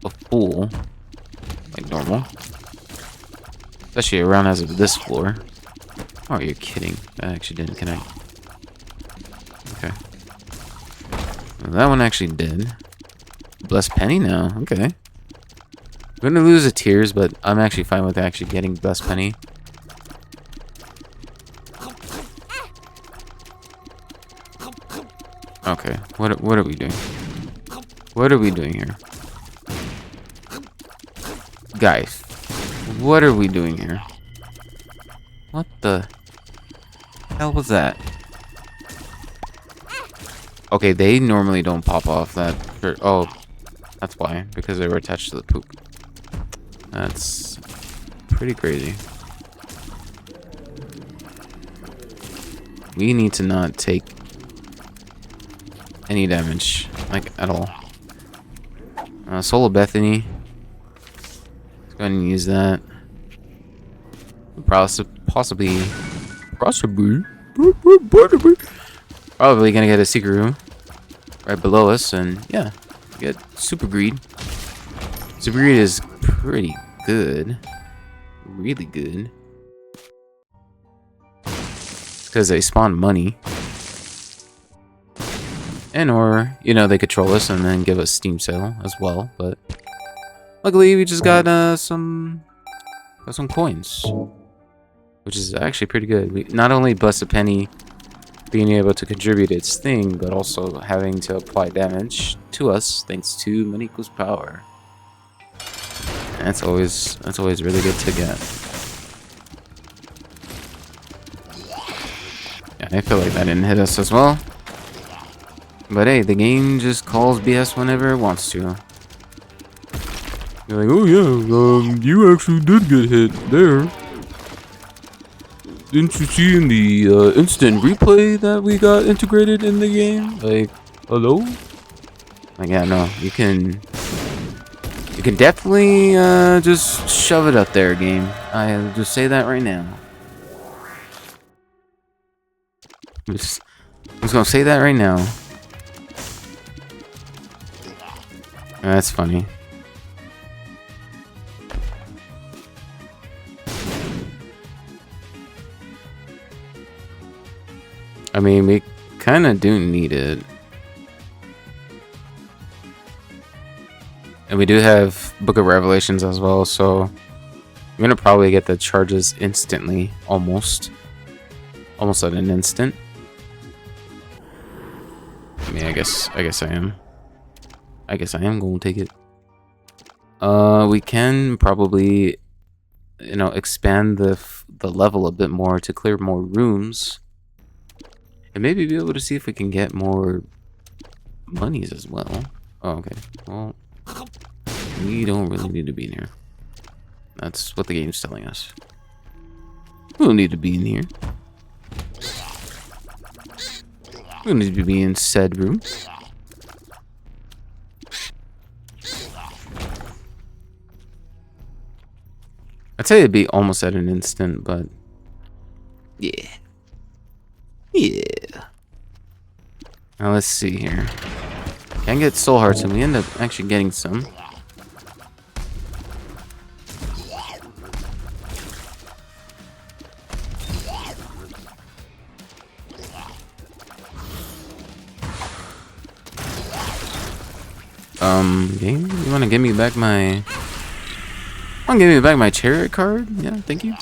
a fool, like normal. Especially around as of this floor. Oh, you're kidding. That actually didn't connect. Okay. Well, that one actually did. Blessed Penny now. Okay. I'm gonna lose the tears, but I'm actually fine with actually getting Blessed Penny. Okay. What are we doing? What are we doing here? Guys. What are we doing here? What the hell was that? Okay, they normally don't pop off that. Oh, that's why. Because they were attached to the poop. That's pretty crazy. We need to not take any damage, like at all. Soul of Bethany. Let's go ahead and use that. Possibly probably gonna get a secret room right below us, and yeah, get Super Greed. Super Greed is pretty good, really good, because they spawn money, and or you know they control us and then give us Steam Sale as well. But luckily we just got some coins, which is actually pretty good. We not only Blessed Penny being able to contribute its thing, but also having to apply damage to us thanks to money equals power. And that's always really good to get. Yeah, I feel like that didn't hit us as well. But hey, the game just calls BS whenever it wants to. You're like, oh yeah, you actually did get hit there. Didn't you see in the instant replay that we got integrated in the game? Like, hello? Like, yeah, no, you can definitely just shove it up there, game. I'll just say that right now. I'm just gonna say that right now. That's funny. I mean, we kind of do need it. And we do have Book of Revelations as well, so I'm going to probably get the charges instantly, almost. Almost at an instant. I mean, I guess I am. I guess I am going to take it. We can probably, you know, expand the level a bit more to clear more rooms. And maybe be able to see if we can get more monies as well. Oh, okay. Well, we don't really need to be in here. That's what the game's telling us. We don't need to be in here. We don't need to be in said room. I'd say it'd be almost at an instant, but yeah. Yeah. Now let's see here. Can't get soul hearts, and we end up actually getting some. Game, you wanna give me back my... Wanna give me back my chariot card? Yeah, thank you.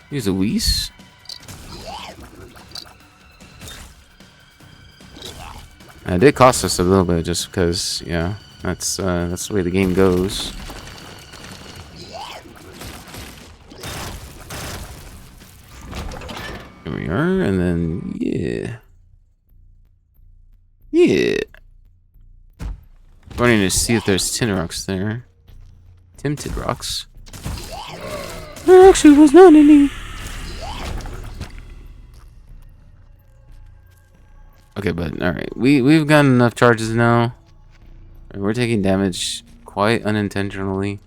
Here's a Whis. It did cost us a little bit just because, yeah, that's the way the game goes. Here we are, and then yeah. Wanting to see if there's tin rocks there. Tinted rocks. There actually was not any. Okay, but alright. We've got enough charges now. We're taking damage quite unintentionally.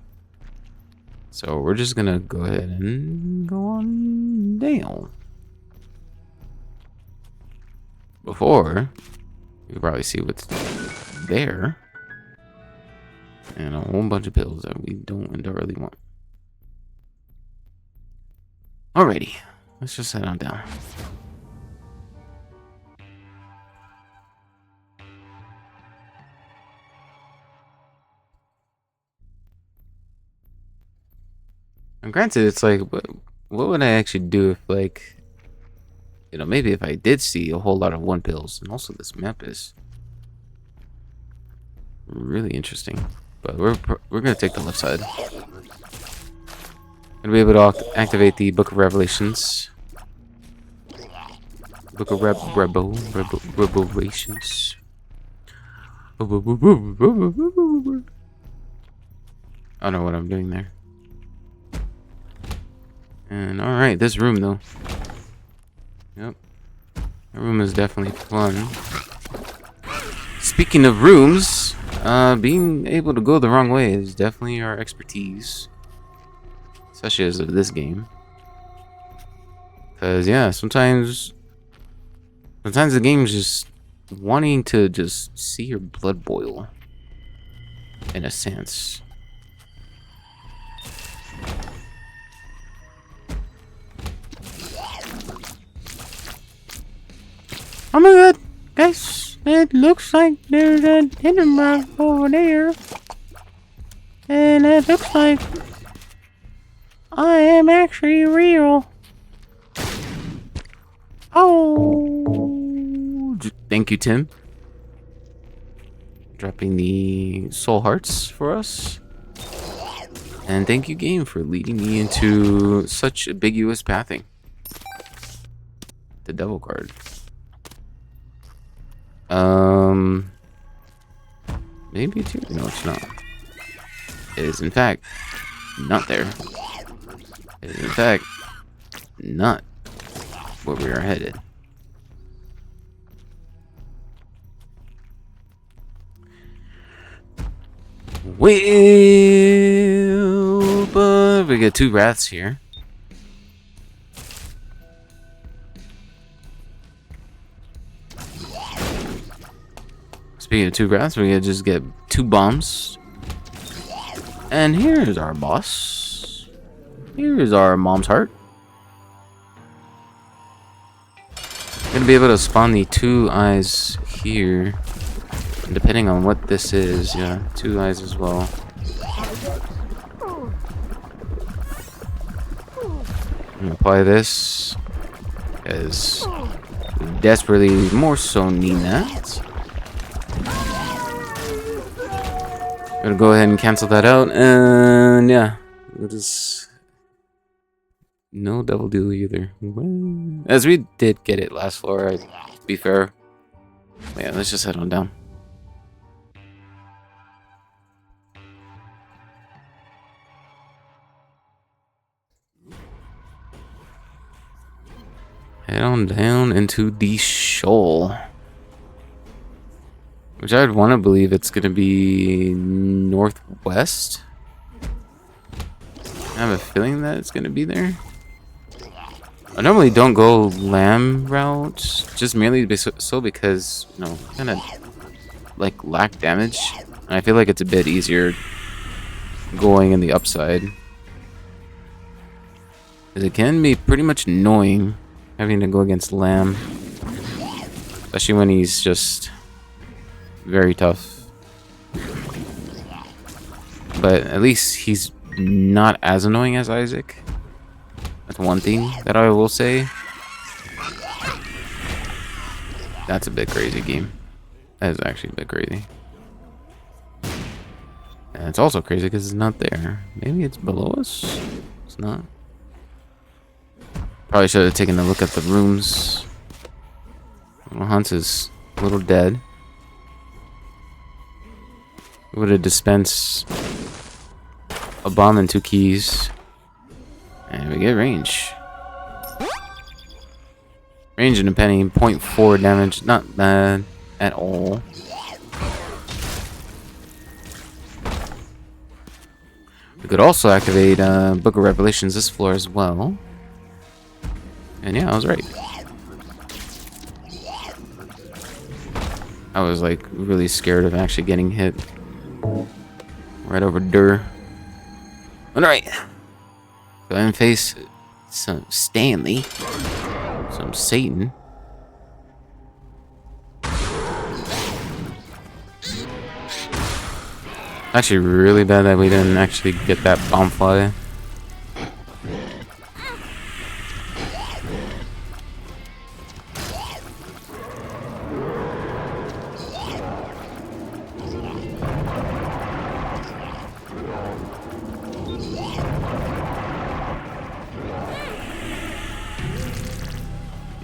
So we're just gonna go ahead and go on down. Before, you can probably see what's there. And a whole bunch of pills that we don't really want. Alrighty, let's just head on down. And granted, it's like, what would I actually do if, like, you know, maybe if I did see a whole lot of 1 pills. And also this map is really interesting. But we're gonna take the left side. Gonna be able to activate the Book of Revelations. Book of Revelations. I don't know what I'm doing there. And alright, this room though. Yep. That room is definitely fun. Speaking of rooms, being able to go the wrong way is definitely our expertise. Especially as of this game. Because, yeah, sometimes the game's just wanting to just see your blood boil. In a sense. Oh my god, guys, it looks like there's a hidden rock over there. And it looks like I am actually real. Oh, thank you, Tim. Dropping the soul hearts for us. And thank you, game, for leading me into such ambiguous pathing. The devil card. Maybe it's here? No, it's not. It is, in fact, not there. It is, in fact, not where we are headed. Well, but we get 2 wraths here. Speaking of 2 wraths, we can just get 2 bombs. And here's our boss. Here's our mom's heart. Gonna be able to spawn the 2 eyes here. And depending on what this is, yeah, 2 eyes as well. I'm gonna apply this because we desperately more so need that. Gonna go ahead and cancel that out, and yeah, we'll just no double deal either. As we did get it last floor, to be fair. But yeah, let's just head on down. Head on down into the shoal. Which I'd want to believe it's going to be northwest. I have a feeling that it's going to be there. I normally don't go lamb route, just merely so because, you know, kind of like lack damage. And I feel like it's a bit easier going in the upside. Because it can be pretty much annoying having to go against lamb. Especially when he's just very tough but at least he's not as annoying as Isaac. That's one thing that I will say. That's a bit crazy game. That is actually a bit crazy. And it's also crazy because it's not there. Maybe it's below us? It's not. Probably should have taken a look at the rooms. Little Hans is a little dead. Would have dispensed a bomb and 2 keys. And we get range. Range and a penny, 0.4 damage. Not bad at all. We could also activate Book of Revelations this floor as well. And yeah, I was right. I was like really scared of actually getting hit. Right over Durr. Alright. Go ahead and face some Stanley. Some Satan. Actually really bad that we didn't actually get that bomb fly.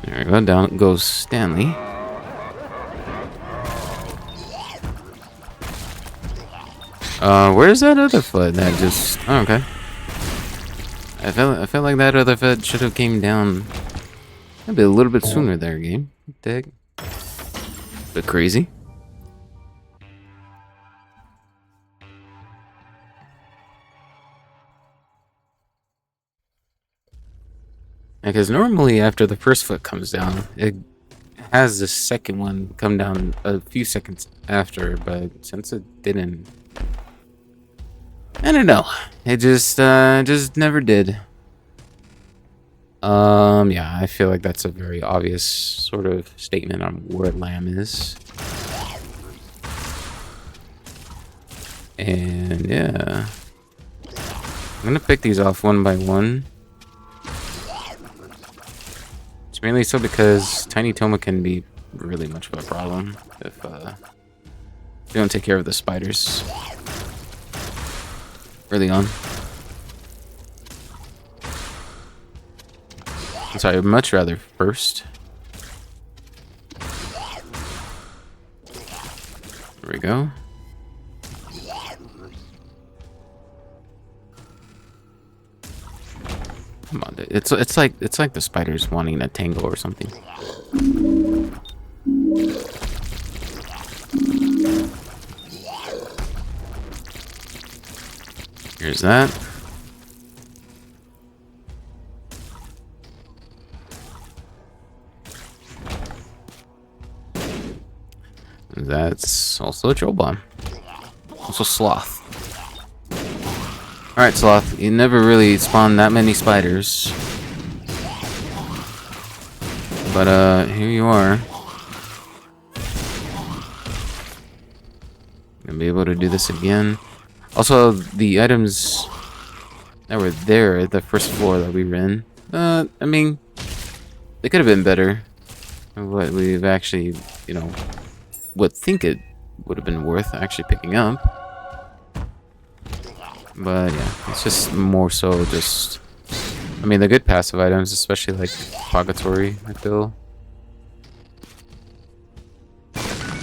There we go, down goes Stanley. Where's that other foot that just... Oh, okay. I felt like that other foot should have came down maybe a little bit sooner there, game. What the heck? Bit crazy. Because normally after the first foot comes down, it has the second one come down a few seconds after, but since it didn't, I don't know. It just never did. Yeah, I feel like that's a very obvious sort of statement on where Lamb is. And yeah, I'm gonna pick these off one by one. It's mainly so because Tiny Toma can be really much of a problem if you don't take care of the spiders early on. So I'd much rather first. There we go. Come on, it's like the spiders wanting a tango or something. Here's that. That's also a troll bomb. Also sloth. Alright, Sloth, you never really spawned that many spiders. But, here you are. Gonna be able to do this again. Also, the items that were there at the first floor that we were in, I mean, they could have been better. What we've actually, you know, would think it would have been worth actually picking up. But yeah, it's just more so just... I mean, the good passive items, especially like Purgatory, I feel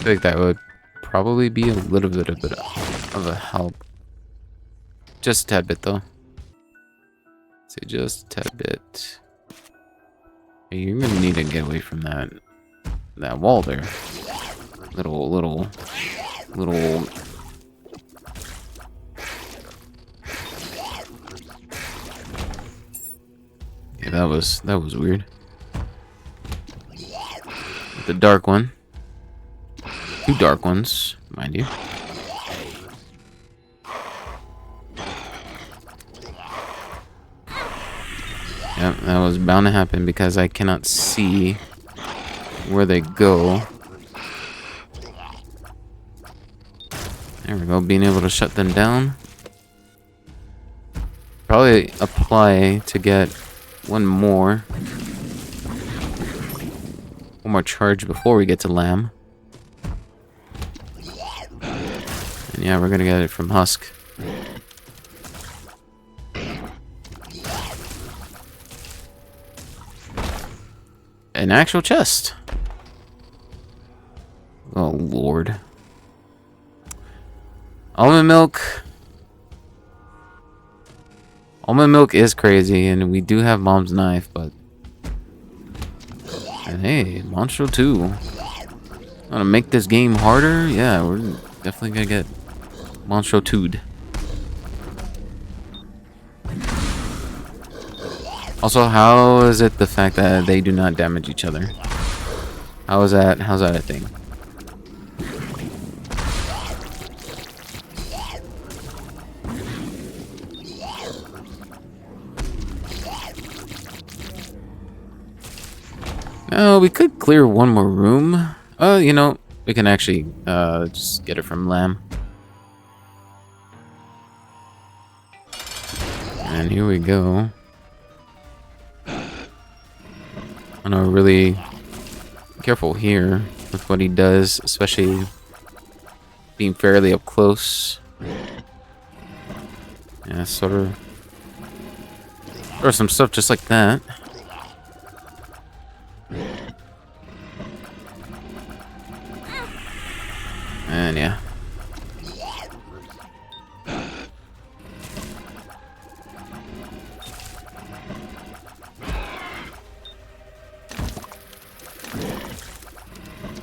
like that would probably be a little bit of a help. Just a tad bit, though. Say just a tad bit. Hey, you're gonna need to get away from that wall there. Little. Yeah, that was weird. The dark one. 2 dark ones, mind you. Yep, that was bound to happen because I cannot see where they go. There we go, being able to shut them down. probably apply to get one more charge before we get to Lamb. And yeah, we're gonna get it from Husk. An actual chest. Oh lord. Almond milk. Almond milk is crazy, and we do have Mom's knife, but and hey, Monstro 2. Wanna make this game harder? Yeah, we're definitely gonna get Monstro 2'd. Also, how is it the fact that they do not damage each other? How's that a thing? Oh, we could clear one more room. You know, we can actually just get it from Lamb. And here we go. I'm gonna really be careful here with what he does, especially being fairly up close. Yeah, sort of. Or some stuff just like that. And yeah.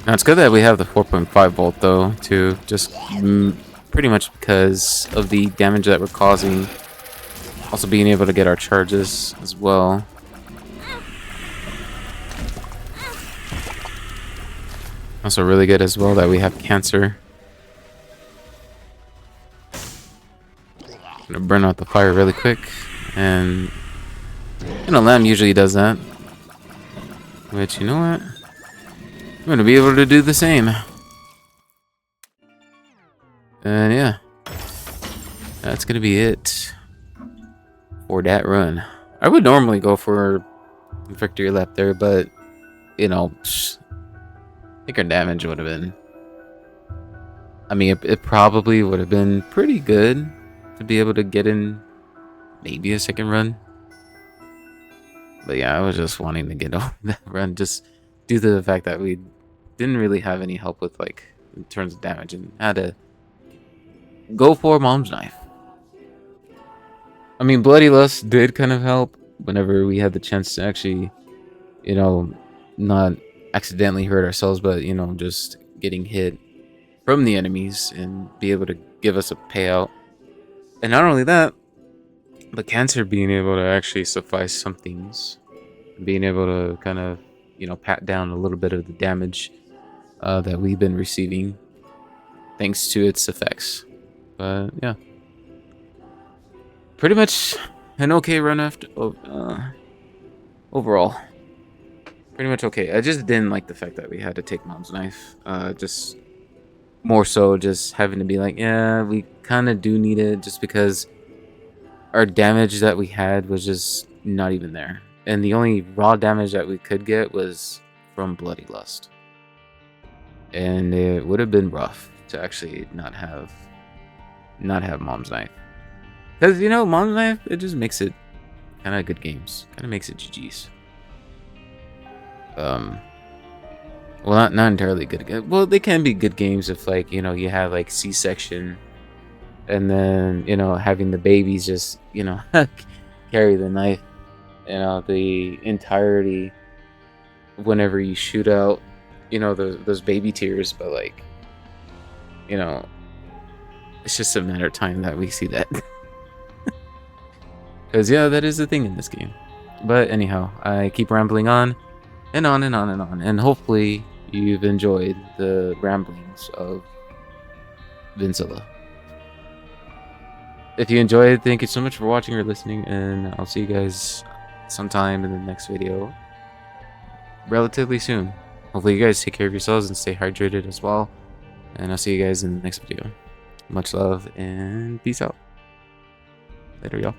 Now it's good that we have the 4.5 volt though, too, just pretty much because of the damage that we're causing. Also being able to get our charges as well. Also really good as well that we have cancer. Gonna burn out the fire really quick, and you know, Lamb usually does that. Which, you know what? I'm gonna be able to do the same. And yeah, that's gonna be it for that run. I would normally go for victory lap there, but you know, I think our damage would have been. I mean, it probably would have been pretty good to be able to get in maybe a second run. But yeah, I was just wanting to get over that run just due to the fact that we didn't really have any help with, like, in terms of damage, and had to go for Mom's knife. I mean, Bloody Lust did kind of help whenever we had the chance to actually, you know, not accidentally hurt ourselves, but, you know, just getting hit from the enemies and be able to give us a payout. And not only that, but cancer being able to actually suffice some things, being able to kind of, you know, pat down a little bit of the damage that we've been receiving thanks to its effects. But yeah, pretty much an okay run after overall. Pretty much okay. I just didn't like the fact that we had to take Mom's knife. Just more so just having to be like, yeah, we kind of do need it, just because our damage that we had was just not even there. And the only raw damage that we could get was from Bloody Lust. And it would have been rough to actually not have Mom's knife. Because, you know, Mom's knife, it just makes it kind of good games. Kind of makes it GG's. Well, not entirely good. Well, they can be good games if, like, you know, you have, like, C-section. And then, you know, having the babies just, you know, carry the knife. You know, the entirety whenever you shoot out, you know, those baby tears. But, like, you know, it's just a matter of time that we see that. Because, yeah, that is the thing in this game. But anyhow, I keep rambling on and on and on and on. And hopefully you've enjoyed the ramblings of Vincilla. If you enjoyed, thank you so much for watching or listening. And I'll see you guys sometime in the next video relatively soon. Hopefully you guys take care of yourselves and stay hydrated as well. And I'll see you guys in the next video. Much love and peace out. Later, y'all.